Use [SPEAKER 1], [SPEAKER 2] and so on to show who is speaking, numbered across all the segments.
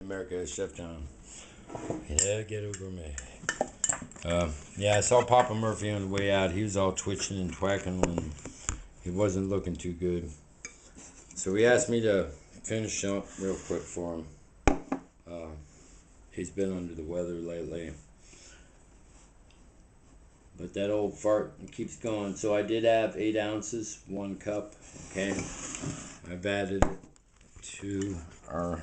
[SPEAKER 1] America, Chef John. Yeah, Ghetto Gourmet. Yeah, I saw Papa Murphy on the way out. He was all twitching and twacking when he wasn't looking too good. So he asked me to finish up real quick for him. He's been under the weather lately. But that old fart keeps going. So I did have 8 ounces, 1 cup. Okay. I've added it to our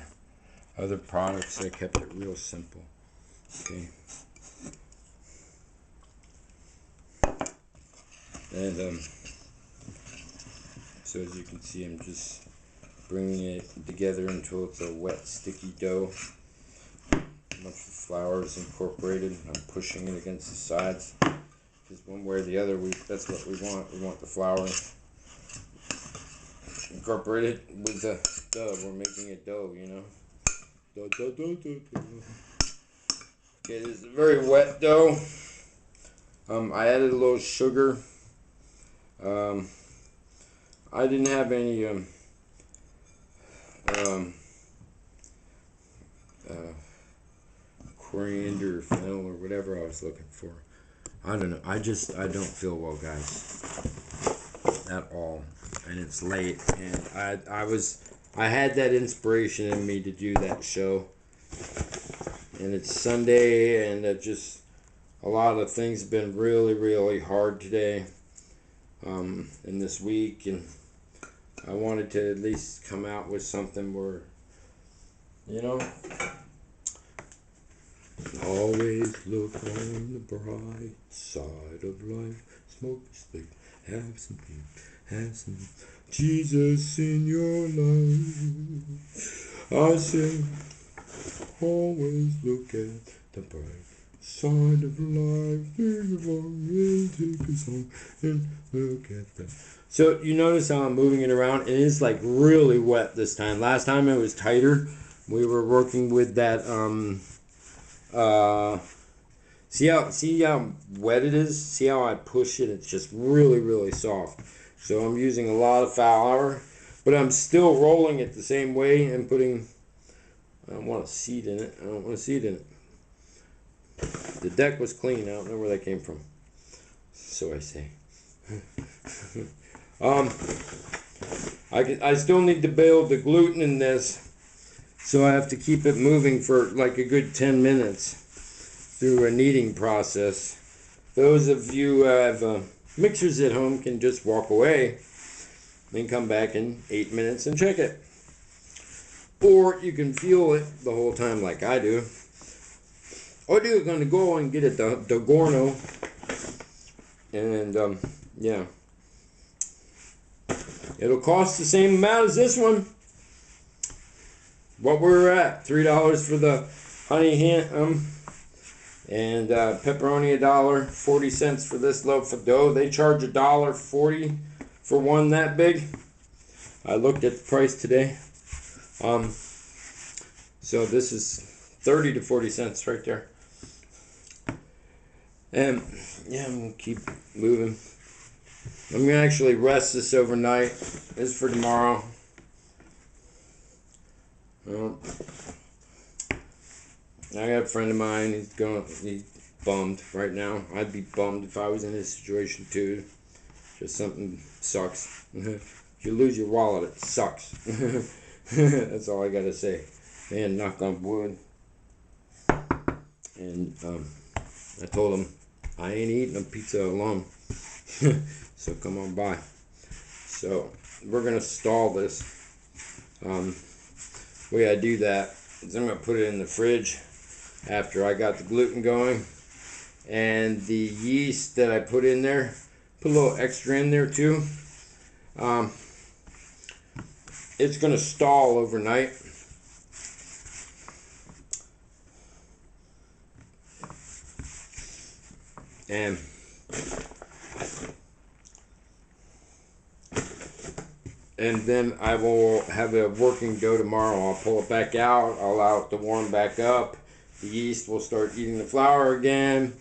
[SPEAKER 1] other products. I kept it real simple. Okay. And so as you can see, I'm just bringing it together until it's a wet, sticky dough. Once the flour is incorporated, I'm pushing it against the sides. Because one way or the other, that's what we want. We want the flour incorporated with the dough. We're making a dough, you know. Okay, this is a very wet dough. I added a little sugar. I didn't have any coriander, fennel, or whatever I was looking for. I don't know. I don't feel well, guys, at all. And it's late, and I had that inspiration in me to do that show. And it's Sunday, and a lot of things have been really, really hard today, in this week, and I wanted to at least come out with something where, you know, always look on the bright side of life. Smoke a stick, have some peace, have some Jesus in your life. I say, always look at the bright side of life. Take us home and look at that. So you notice how I'm moving it around. It is like really wet this time. Last time it was tighter. We were working with that see how wet it is? See how I push it? It's just really, really soft. So I'm using a lot of flour, but I'm still rolling it the same way and putting, I don't want a seed in it. I don't want a seed in it. The deck was clean. I don't know where that came from. So I say. I still need to build the gluten in this. So I have to keep it moving for like a good 10 minutes through a kneading process. Those of you who have mixers at home can just walk away and come back in 8 minutes and check it. Or you can feel it the whole time like I do. Or you're going to go and get it the Gorno. And yeah. It'll cost the same amount as this one. What we're at, $3 for the honey ham, and pepperoni $1.40 for this loaf of dough. They charge $1.40 for one that big. I looked at the price today. So this is 30 to 40 cents right there. And yeah, I'm gonna keep moving. I'm gonna actually rest this overnight. This is for tomorrow. I got a friend of mine. He's bummed right now. I'd be bummed if I was in this situation too. Just something sucks. If you lose your wallet, it sucks. That's all I gotta say. Man, knock on wood. And I told him I ain't eating a pizza alone. So come on by. So we're gonna stall this. The way I do that is I'm gonna put it in the fridge after I got the gluten going, and the yeast that I put in there, put a little extra in there too. It's gonna stall overnight. And then I will have a working dough tomorrow. I'll pull it back out. I'll allow it to warm back up. The yeast will start eating the flour again.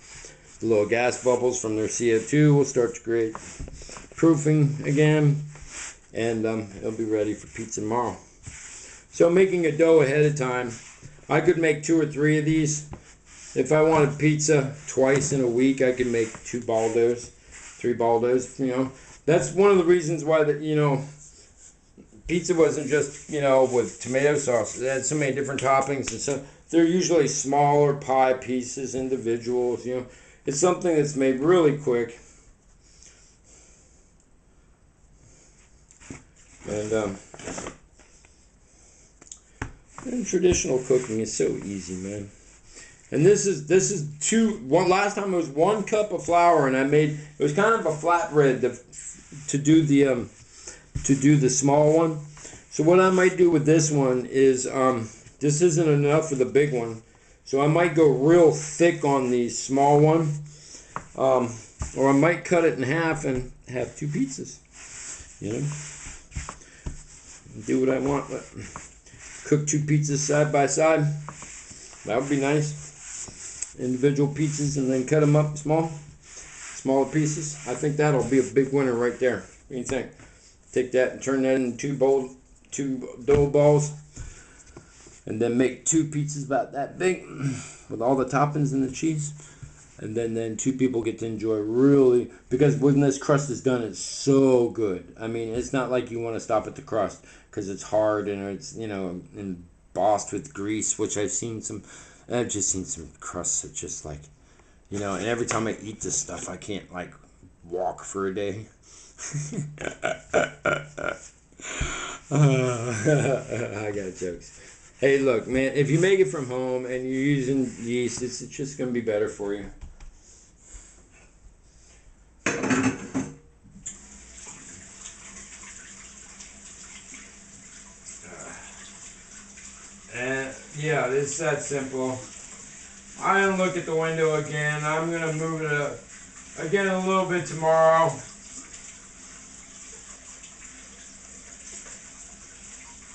[SPEAKER 1] The little gas bubbles from their CO2 will start to create proofing again. And it'll be ready for pizza tomorrow. So making a dough ahead of time, I could make 2 or 3 of these. If I wanted pizza twice in a week, I could make 2 baldos, 3 baldos. You know, that's one of the reasons why that, you know, pizza wasn't just, you know, with tomato sauce. It had so many different toppings, and so they're usually smaller pie pieces, individuals. You know, it's something that's made really quick. And traditional cooking is so easy, man. And this is last time it was 1 cup of flour, and I made, it was kind of a flatbread to do the small one. So what I might do with this one is this isn't enough for the big one, so I might go real thick on the small one, or I might cut it in half and have 2 pizzas. You know, do what I want, but cook 2 pizzas side by side. That would be nice. Individual pizzas, and then cut them up smaller pieces. I think that'll be a big winner right there. What do you think? Take that and turn that into 2 dough balls, and then make 2 pizzas about that big with all the toppings and the cheese, and then 2 people get to enjoy really, because when this crust is done, it's so good. I mean, it's not like you want to stop at the crust because it's hard and it's, you know, embossed with grease, which I've just seen some crusts that just like, you know, and every time I eat this stuff, I can't like walk for a day. I got jokes. Hey, look, man, if you make it from home and you're using yeast, it's just going to be better for you. And yeah, it's that simple. I didn't look at the window again. I'm going to move it again a little bit tomorrow.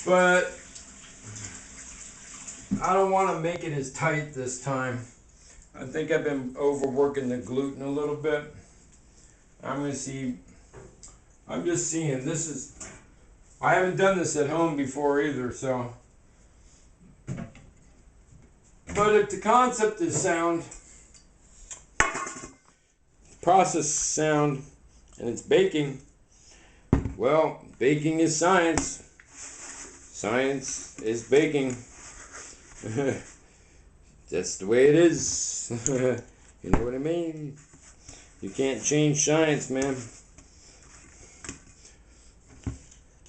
[SPEAKER 1] But I don't want to make it as tight this time. I think I've been overworking the gluten a little bit. I'm just seeing, I haven't done this at home before either, so. But if the concept is sound, process sound, and it's baking, well, baking is science. Science is baking. That's the way it is. You know what I mean? You can't change science, man.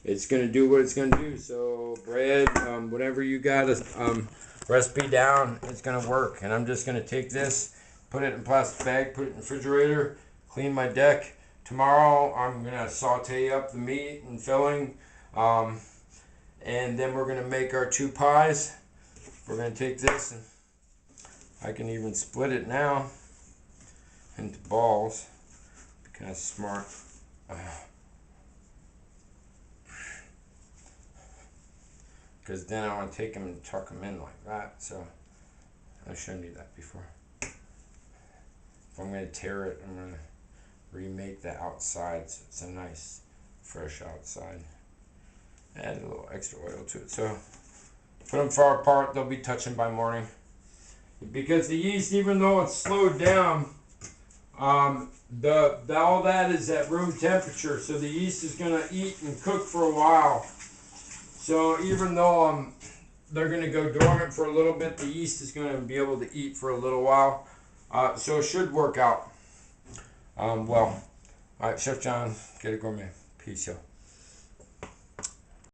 [SPEAKER 1] It's going to do what it's going to do. So bread, whatever you got a recipe down, it's going to work. And I'm just going to take this, put it in a plastic bag, put it in the refrigerator, clean my deck. Tomorrow I'm going to saute up the meat and filling. And then we're going to make our 2 pies. We're going to take this, and I can even split it now into balls. Be kind of smart. Because then I want to take them and tuck them in like that. So I've shown you that before. If I'm going to tear it, I'm going to remake the outside so it's a nice fresh outside. Add a little extra oil to it. So put them far apart, they'll be touching by morning. Because the yeast, even though it's slowed down, all that is at room temperature. So the yeast is going to eat and cook for a while. So even though they're going to go dormant for a little bit, the yeast is going to be able to eat for a little while. So it should work out. Well, all right, Chef John, Ghetto Gourmet. Peace, y'all.